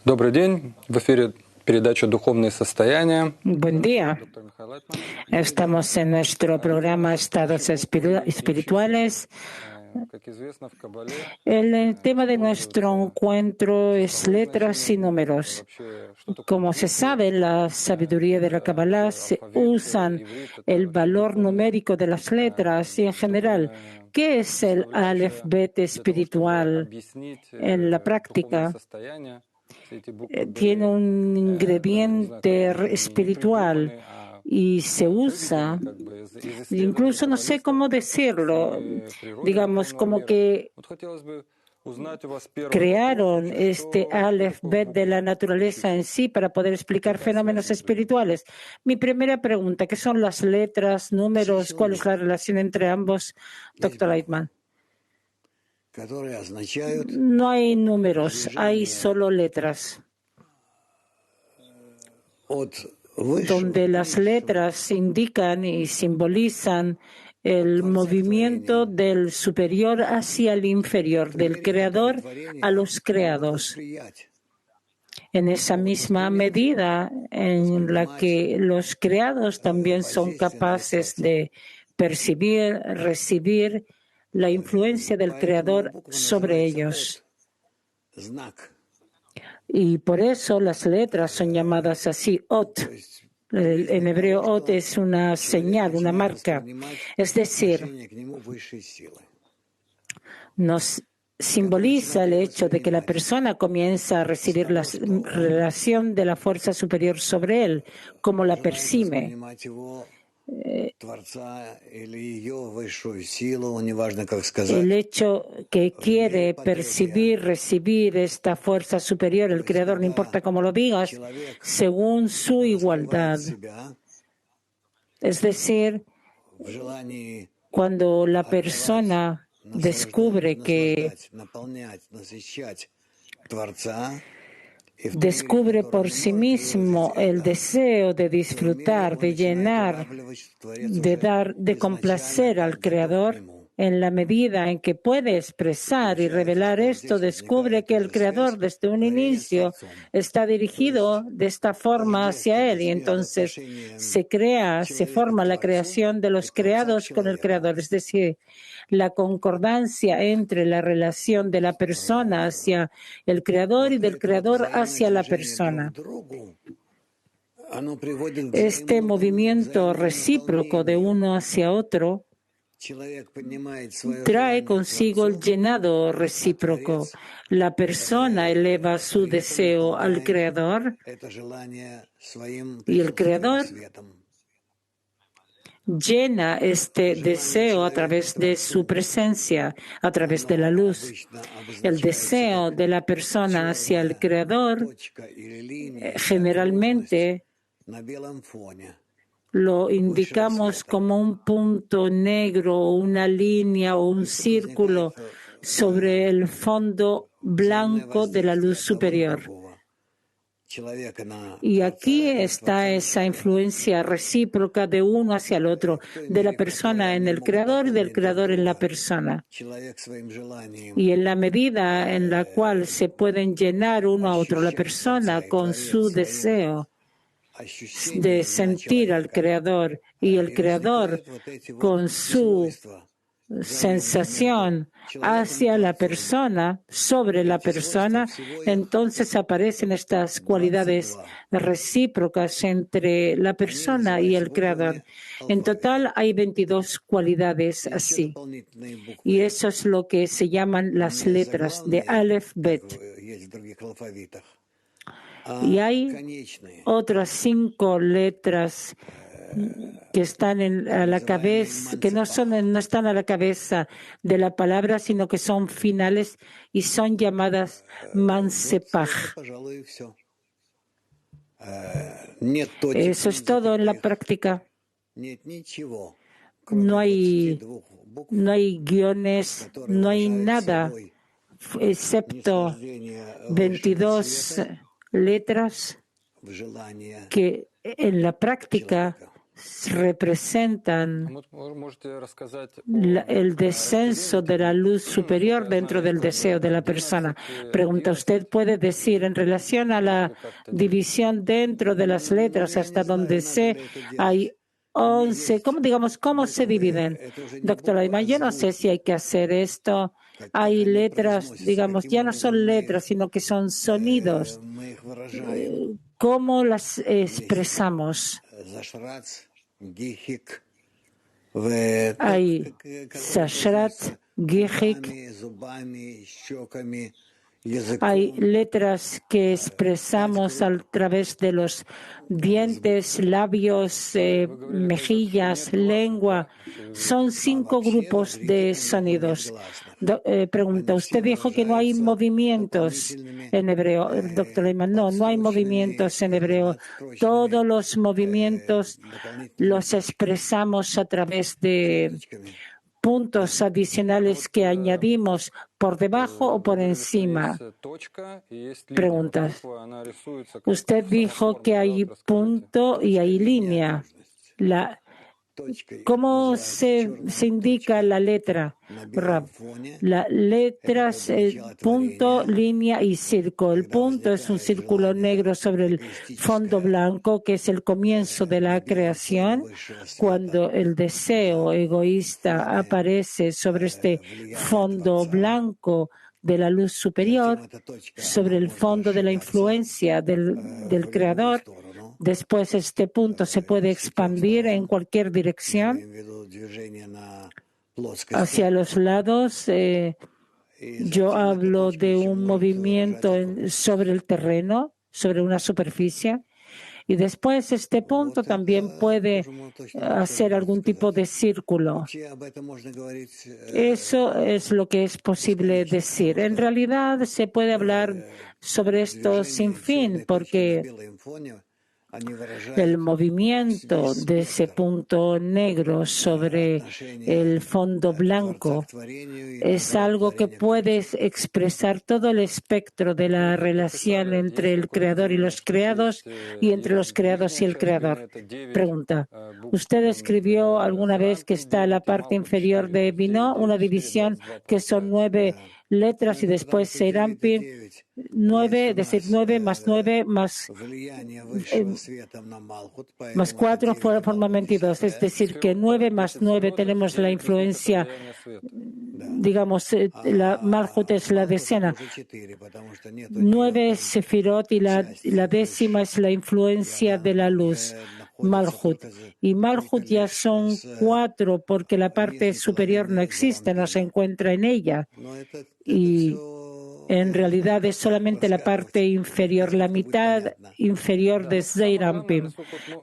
Добрый день. В эфире передача «Духовные состояния». Buen día. Доктор Михаил Лайтман. Estamos en nuestro programa Estados Espirituales. Как известно, в Кабале El tema de nuestro encuentro es letras y números. вообще, что такое Como se буквы, sabe, en la sabiduría de la Kabbalah se usan el valor numérico de las letras y en general, ¿qué es el Aleph Bet espiritual объяснить en la духовные práctica? состояния. Все эти буквы Tiene были, un не ingrediente знаю, не espiritual придуманы, а y se usa, выведены как бы из исследований incluso no sé каббалистов cómo decirlo, в природе digamos духовного como мира. que Вот хотелось бы узнать у вас первый вопрос, crearon вообще, este что Aleph такое Bet de la буквы naturaleza en sí para poder explicar Какая fenómenos связь между ними? espirituales. Mi primera pregunta, ¿qué son las letras, números? ¿Cuál es la relación entre ambos, Dr. Lightman? No hay números, hay solo letras, donde las letras indican y simbolizan el movimiento del superior hacia el inferior, del creador a los creados. En esa misma medida en la que los creados también son capaces de percibir, recibir la influencia del creador sobre ellos. Y por eso las letras son llamadas así, Ot. En hebreo, Ot es una señal, una marca. Es decir, nos simboliza el hecho de que la persona comienza a recibir la relación de la fuerza superior sobre él, como la percibe. El hecho que quiere percibir, recibir esta fuerza superior, el Creador, no importa cómo lo digas, según su igualdad. Es decir, cuando la persona descubre por sí mismo el deseo de disfrutar, de llenar, de dar, de complacer al Creador, en la medida en que puede expresar y revelar esto, descubre que el Creador desde un inicio está dirigido de esta forma hacia él y entonces se forma la creación de los creados con el Creador, es decir, la concordancia entre la relación de la persona hacia el Creador y del Creador hacia la persona. Este movimiento recíproco de uno hacia otro trae consigo el llenado recíproco. La persona eleva su deseo al Creador y el Creador llena este deseo a través de su presencia, a través de la luz. El deseo de la persona hacia el Creador generalmente lo indicamos como un punto negro, o una línea o un círculo sobre el fondo blanco de la luz superior. Y aquí está esa influencia recíproca de uno hacia el otro, de la persona en el Creador y del Creador en la persona. Y en la medida en la cual se pueden llenar uno a otro, la persona con su deseo de sentir al Creador y el Creador con su sensación hacia la persona, sobre la persona, entonces aparecen estas cualidades recíprocas entre la persona y el Creador. En total hay 22 cualidades así. Y eso es lo que se llaman las letras de Aleph Bet. Y hay otras 5 letras que están a la cabeza, que no están a la cabeza de la palabra, sino que son finales y son llamadas Mansepaj. Eso es todo en la práctica. No hay guiones, no hay nada, excepto 22 letras que en la práctica representan Можете рассказать el descenso de la luz superior dentro del deseo de la persona. Pregunta, ¿usted puede decir en relación a la división dentro de las letras hasta donde hay 11? ¿Cómo se dividen? Doctor Ayman, yo no sé si hay que hacer esto. Hay letras, digamos, ya no son letras, sino que son sonidos. ¿Cómo las expresamos? Hay Sashrat, Gihik, hay letras que expresamos a través de los dientes, labios, mejillas, lengua. Son 5 grupos de sonidos. Pregunta, usted dijo que no hay movimientos en hebreo. Doctor Ayman, no hay movimientos en hebreo. Todos los movimientos los expresamos a través de puntos adicionales que añadimos por debajo o por encima. Preguntas. Usted dijo que hay punto y hay línea. ¿Cómo se indica la letra? La letra es punto, línea y círculo. El punto es un círculo negro sobre el fondo blanco, que es el comienzo de la creación. Cuando el deseo egoísta aparece sobre este fondo blanco de la luz superior, sobre el fondo de la influencia del Creador, después este punto se puede expandir en cualquier dirección hacia los lados. Yo hablo de un movimiento sobre el terreno, sobre una superficie. Y después este punto también puede hacer algún tipo de círculo. Eso es lo que es posible decir. En realidad se puede hablar sobre esto sin fin, porque el movimiento de ese punto negro sobre el fondo blanco es algo que puede expresar todo el espectro de la relación entre el creador y los creados y entre los creados y el creador. Pregunta, ¿usted escribió alguna vez que está la parte inferior de Binah, una división que son 9 letras y después Seirampi, 9, es decir, 9 más 9 más 4 forman 22, es decir, que 9 más 9 tenemos la influencia, digamos, la Malhut es la decena, 9 Sefirot y la décima es la influencia de la luz, Malhut. Y Malhut ya son 4 porque la parte superior no existe, no se encuentra en ella. Y en realidad es solamente la parte inferior, la mitad inferior de Zeirampim.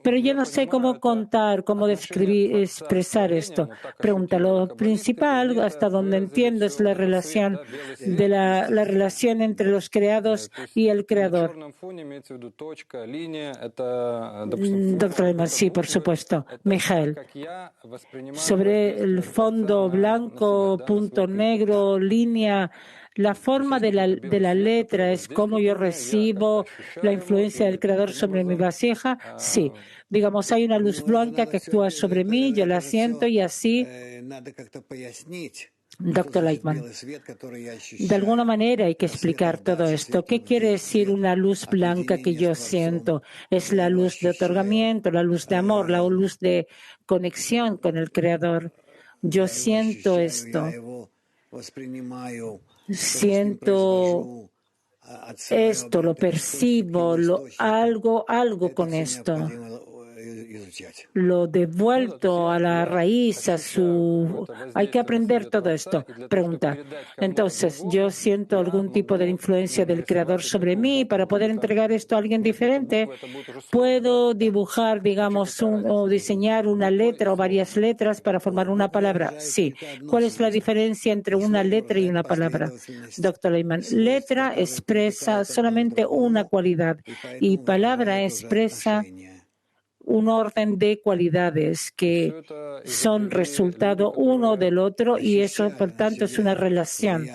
Pero yo no sé cómo contar, cómo describir, expresar esto. Pregunta, lo principal, hasta donde entiendo, es la relación de la relación entre los creados y el creador. Doctor Ayman, sí, por supuesto. Mijael, sobre el fondo blanco, punto negro, línea, la forma de la letra es cómo yo recibo la influencia del Creador sobre mi vasija. Sí, digamos, hay una luz blanca que actúa sobre mí, yo la siento y así. Doctor Lightman, de alguna manera hay que explicar todo esto. ¿Qué quiere decir una luz blanca que yo siento? ¿Es la luz de otorgamiento, la luz de amor, la luz de conexión con el Creador? Yo siento esto. Siento esto, lo percibo, algo con esto. Lo devuelto a la raíz, Hay que aprender todo esto. Pregunta. Entonces, yo siento algún tipo de influencia del Creador sobre mí para poder entregar esto a alguien diferente. ¿Puedo dibujar, digamos, o diseñar una letra o varias letras para formar una palabra? Sí. ¿Cuál es la diferencia entre una letra y una palabra? Doctor Ayman, letra expresa solamente una cualidad y palabra expresa un orden de cualidades que son resultado uno del otro y eso, por tanto, es una relación.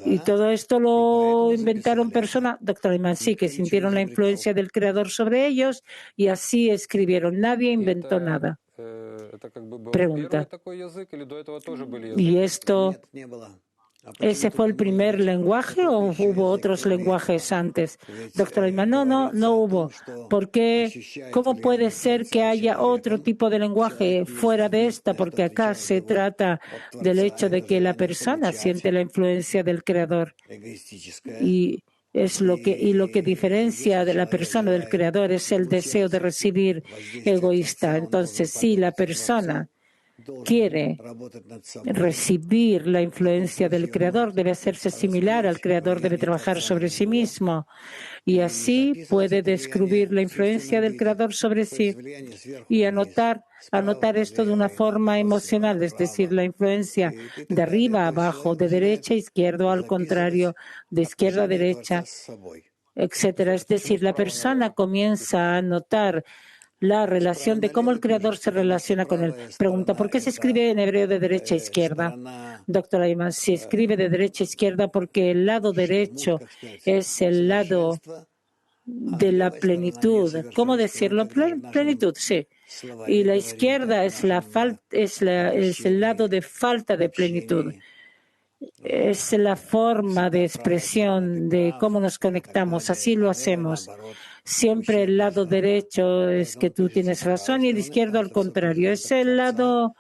Y todo esto lo inventaron personas, doctor Ayman, sí, que sintieron la influencia del creador sobre ellos y así escribieron. Nadie inventó nada. Это как бы был первый Pregunta. такой язык, или до этого тоже были ¿Y языки? esto, ese fue el primer lenguaje o hubo otros lenguajes antes? Doctor Ayman, no hubo. ¿Por qué? ¿Cómo puede ser que haya otro tipo de lenguaje fuera de esta? Porque acá se trata del hecho de que la persona siente la influencia del creador. Y lo que diferencia de la persona del creador es el deseo de recibir egoísta. Entonces, si la persona quiere recibir la influencia del creador, debe hacerse similar al creador, debe trabajar sobre sí mismo y así puede descubrir la influencia del creador sobre sí y anotar esto de una forma emocional, es decir, la influencia de arriba a abajo, de derecha a izquierda, o al contrario, de izquierda a derecha, etcétera. Es decir, la persona comienza a notar la relación de cómo el creador se relaciona con él. Pregunta, ¿por qué se escribe en hebreo de derecha a izquierda? Doctor Ayman, se escribe de derecha a izquierda porque el lado derecho es el lado de la plenitud. ¿Cómo decirlo? Plenitud, sí. Y la izquierda es el lado de falta de plenitud. Es la forma de expresión de cómo nos conectamos. Así lo hacemos. Siempre el lado derecho es que tú tienes razón y el izquierdo al contrario. Es el lado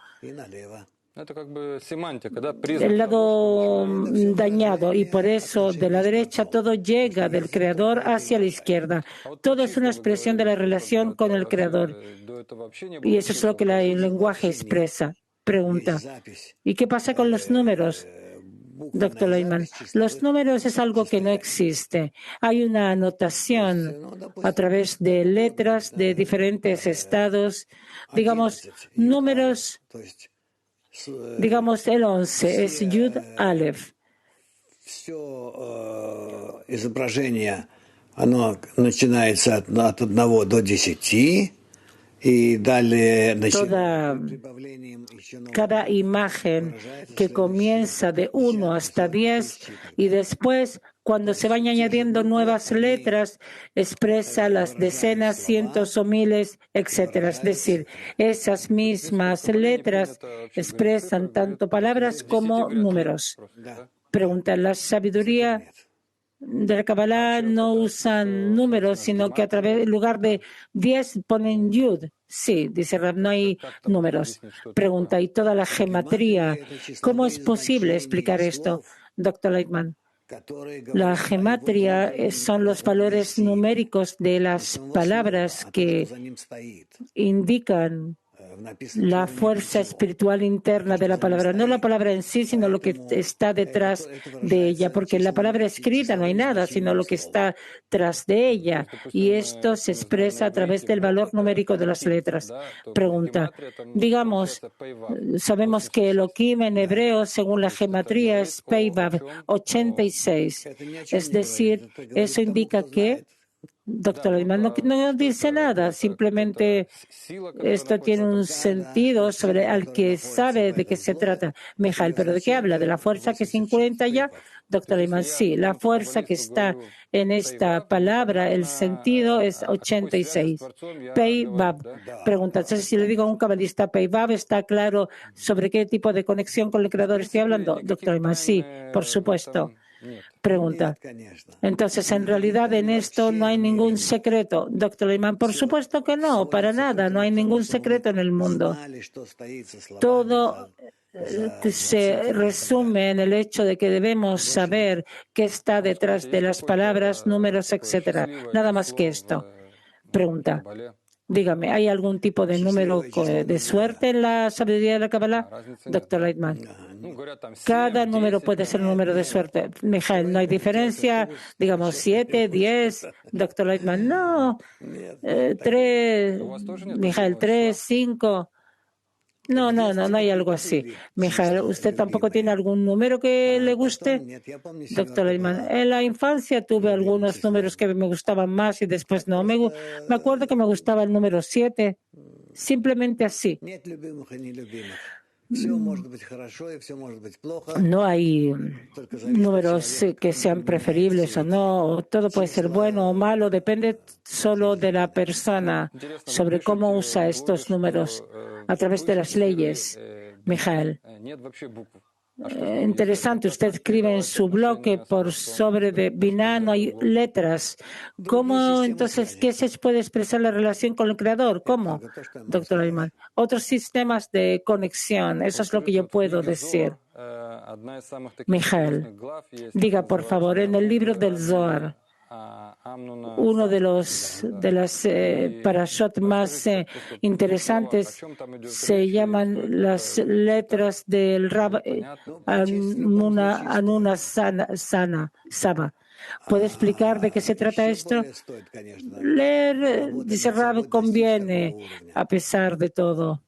Это как бы семантика, да, el признак того, lado что это всё dañado y por eso de la derecha todo llega del creador hacia la izquierda. Todo es una expresión de la relación con el creador до этого вообще не y было eso es lo que el lenguaje expresa. Pregunta, ¿y qué pasa con los números? Doctor Lehman, los números es algo que no existe. Hay una anotación a través de letras de diferentes estados. Digamos, números, digamos el 11 es Yud Aleph. Все изображение, оно начинается от 1 до 10, y далее Cada imagen que comienza de 1 hasta 10 y después, cuando se van añadiendo nuevas letras, expresa las decenas, cientos o miles, etc. Es decir, esas mismas letras expresan tanto palabras como números. Pregunta, ¿la sabiduría de la Kabbalah no usan números, sino que en lugar de 10 ponen Yud? Sí, dice Rab, no hay números. Pregunta, ¿y toda la gematría? ¿Cómo es posible explicar esto, Dr. Leitman? La gematría son los valores numéricos de las palabras que indican la fuerza espiritual interna de la palabra, no la palabra en sí, sino lo que está detrás de ella, porque en la palabra escrita no hay nada, sino lo que está tras de ella, y esto se expresa a través del valor numérico de las letras. Pregunta, digamos, sabemos que Elohim en hebreo, según la gematría, es Peivav, 86, es decir, eso indica que Doctor Lehman no dice nada, simplemente esto tiene un sentido sobre al que sabe de qué se trata. Mijael, ¿pero de qué habla? ¿De la fuerza que se encuentra ya? Doctor Lehman, sí, la fuerza que está en esta palabra, el sentido es 86. Pei Vav. Pregunta, entonces si le digo a un cabalista Pei Vav, ¿está claro sobre qué tipo de conexión con el Creador estoy hablando? Doctor Lehman, sí, por supuesto. Pregunta. Entonces, en realidad en esto no hay ningún secreto. Doctor Lehman, por supuesto que no, para nada, no hay ningún secreto en el mundo. Todo se resume en el hecho de que debemos saber qué está detrás de las palabras, números, etcétera. Nada más que esto. Pregunta. Dígame, ¿hay algún tipo de número de suerte en la sabiduría de la Kabbalah? Doctor Leitman. Cada número puede ser un número de suerte. Mijael, no hay diferencia. Digamos 7, 10. Doctor Leitman, no. 3. Mijael, 3, 5. No hay algo así. Mijael, ¿usted tampoco tiene algún número que le guste? Doctor Leitman, en la infancia tuve algunos números que me gustaban más y después no. Me acuerdo que me gustaba el número 7. Simplemente así. Все может быть хорошо и все может быть плохо. No hay Только зависит от números человека, que как sean он preferibles o меняет no. Todo puede ser bueno o malo, depende solo de la Ну, persona интересно, вы sobre cómo пишете usa в блоге, estos números что a в través de las высшем мире leyes. Бина Mijael. нет вообще букв. А что с ними не так? Interesante, Это usted как escribe en передавать su blog que отношения por с отцом? sobre de Binah no hay letras. Другие ¿Cómo системы entonces связи. qué se puede expresar la relación con el Creador? ¿Cómo, Только то, что я могу doctor сказать. Ayman? Otros sistemas de conexión, eso Вот es lo que скажите, yo вот в puedo книге decir. Зоар одна из самых таких Mijael, интересных глав есть, diga por favor, называется en el libro «Буквы del Раби Zohar, Амнуна uno de Саба». los Да. de las И parashot más расскажите просто 3 слова, о interesantes чем там идет se речь, и llaman стоит las это читать, letras del Rab будет понятно. Прочесть в любом случае Anuna стоит. Saba. ¿Puede explicar de qué se trata Еще esto? более стоит, конечно, Leer, работа dice над собой, Rab, достичь такого conviene уровня. a pesar de todo.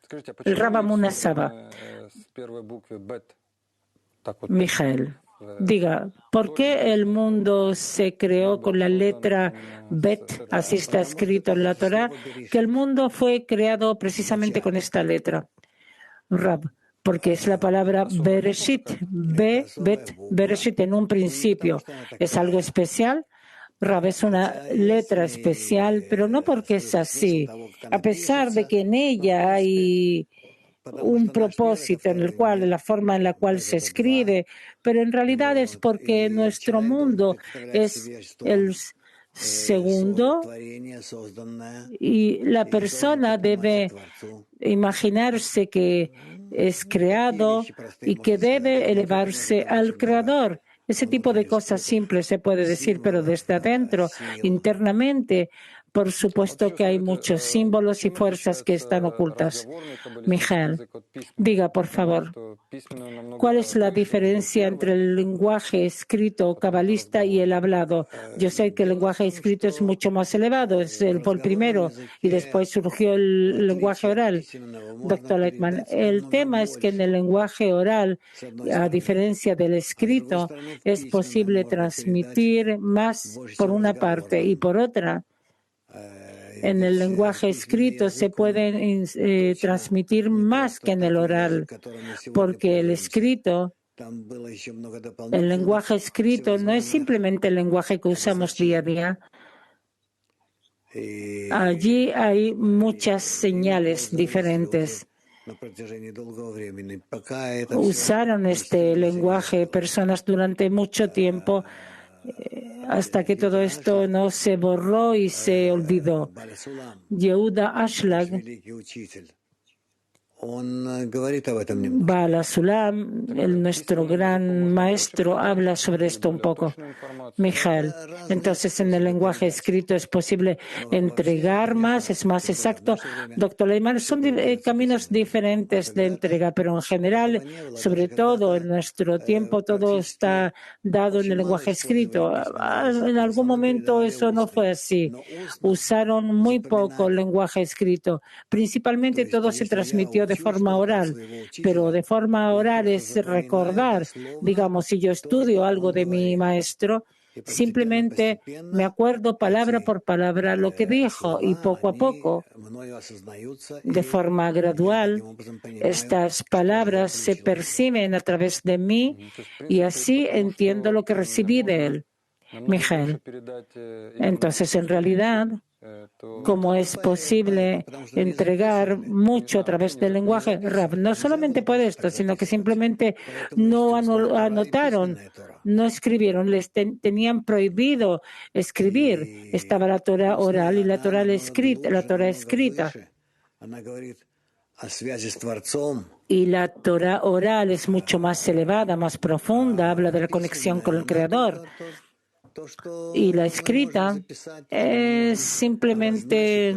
Скажите, а El почему Rab мир Amuna создан Saba. с первой буквы «бет»? Так вот, Mijael, в diga, ¿por Торе qué el написано, что mundo se мир creó был con la создан letra именно Bet? с этой Así буквы. está Потому что escrito en la это Torah, слово que el «берешит» mundo fue creado precisamente con вначале. esta letra, Rab, porque es la palabra Особая буква Bereshit, какая-то? Это особая Bet, буква, Bereshit en un но не потому, principio. что она ¿Es algo такая. especial? Rab, es una Хотя letra если especial, pero no porque es смысл así, того, как a она pesar de пишется, que en но в ella принципе, hay потому un что наш мир — это propósito en el второй cual, мир, la forma en la cual без se это два, escribe, pero en realidad es вот, porque и nuestro человек должен mundo представлять es себе, что el он segundo творение созданное, y la и что он persona предпринимается к debe Творцу. imaginarse que es Ну, такие creado вещи простые y que можно сказать, debe а внутри, конечно, elevarse там al очень много Creador. Ese tipo de внутренних cosas скрытых simples se puede decir, pero символов, desde adentro, сил. internamente, por А вот supuesto еще que hay скажите, muchos símbolos y чем fuerzas que están отличается ocultas. разговорный каббалистический Mijael, язык от письменного? diga por Я знаю, favor. что письменный намного ¿Cuál es la выше, он был diferencia entre первый, el lenguaje escrito потом уже cabalista y el разговорный. hablado? Yo sé que el Дело в lenguaje том, escrito es что mucho más elevado, es в el разговорном primero y языке, después surgió в el lenguaje отличие от oral. письменного, можно Doctor Leitman, передать el намного tema es que en el больше, lenguaje oral, с одной a стороны. diferencia del А с другой escrito, стороны, в es письменном posible можно передать transmitir más больше, por чем в una parte y разговорном. por otra. En el Ведь lenguaje письменный escrito se язык, он puede точно transmitir не más просто que en el такой язык, oral, которым мы сегодня porque el пользуемся. escrito, Там было еще много el дополнительных lenguaje escrito no es всевозможных simplemente el lenguaje que usamos día a обозначений. día. И Allí hay muchas им señales пользовались люди diferentes. на протяжении долгого времени, пока это все Usaron не este стало lenguaje материалом. personas durante mucho tiempo hasta que todo esto no se borró y se olvidó. Баля Сулам, Yehuda наш Ashlag, великий учитель, он говорит об этом немножко. Bala Sulam, nuestro gran maestro, habla sobre esto un poco. Mijael, entonces en el lenguaje escrito es posible entregar más, es más exacto. Doctor Leiman, son caminos diferentes de entrega, pero en general, sobre todo en nuestro tiempo, todo está dado en el lenguaje escrito. En algún momento eso no fue así. Usaron muy poco el lenguaje escrito. Principalmente todo se transmitió de forma oral, pero de forma oral es recordar, digamos, si yo estudio algo de mi maestro, simplemente me acuerdo palabra por palabra lo que dijo y poco a poco, de forma gradual, estas palabras se perciben a través de mí y así entiendo lo que recibí de él. Mijael, entonces en realidad, ¿cómo es posible entregar mucho a través del lenguaje? Rab, no solamente por esto, sino que simplemente no anotaron, no escribieron, les tenían prohibido escribir. Estaba la Torah oral y la Torah escrita, la Torah escrita. Y la Torah oral es mucho más elevada, más profunda, habla de la conexión con el Creador. Y la escrita es simplemente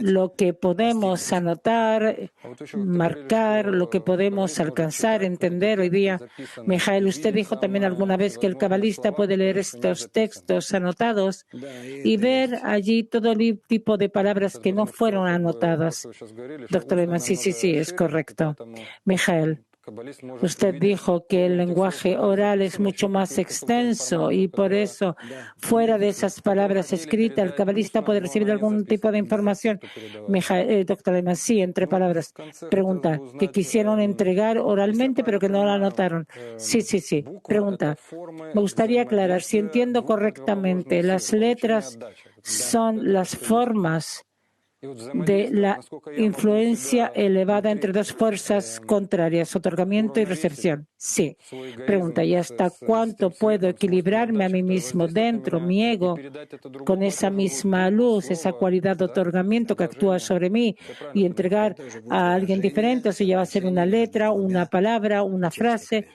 lo que podemos anotar, marcar, lo que podemos alcanzar, entender hoy día. Mijael, usted dijo también alguna vez que el cabalista puede leer estos textos anotados y ver allí todo tipo de palabras que no fueron anotadas. Doctor Lehmann, sí, es correcto. Mijael. Usted dijo que el lenguaje oral es mucho más extenso y por eso, fuera de esas palabras escritas, el cabalista puede recibir algún tipo de información. Doctor Lehmann, sí, entre palabras. Pregunta, que quisieron entregar oralmente pero que no la anotaron. Sí. Pregunta, me gustaría aclarar, si entiendo correctamente, las letras son las formas de la influencia elevada entre dos fuerzas contrarias, otorgamiento y recepción. Sí. Pregunta, ¿y hasta cuánto puedo equilibrarme a mí mismo dentro, mi ego, con esa misma luz, esa cualidad de otorgamiento que actúa sobre mí y entregar a alguien diferente? O sea, ya va a ser una letra, una palabra, una frase.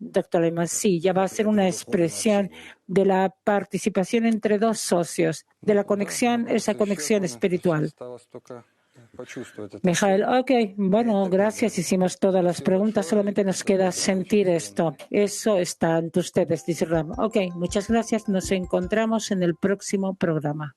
Doctor Lehmann, sí, ya va a ser una expresión de la participación entre dos socios, de la conexión, esa conexión espiritual. Mijael, ok, bueno, gracias. Hicimos todas las preguntas, solamente nos queda sentir esto. Eso está ante ustedes, dice Ram. Ok, muchas gracias. Nos encontramos en el próximo programa.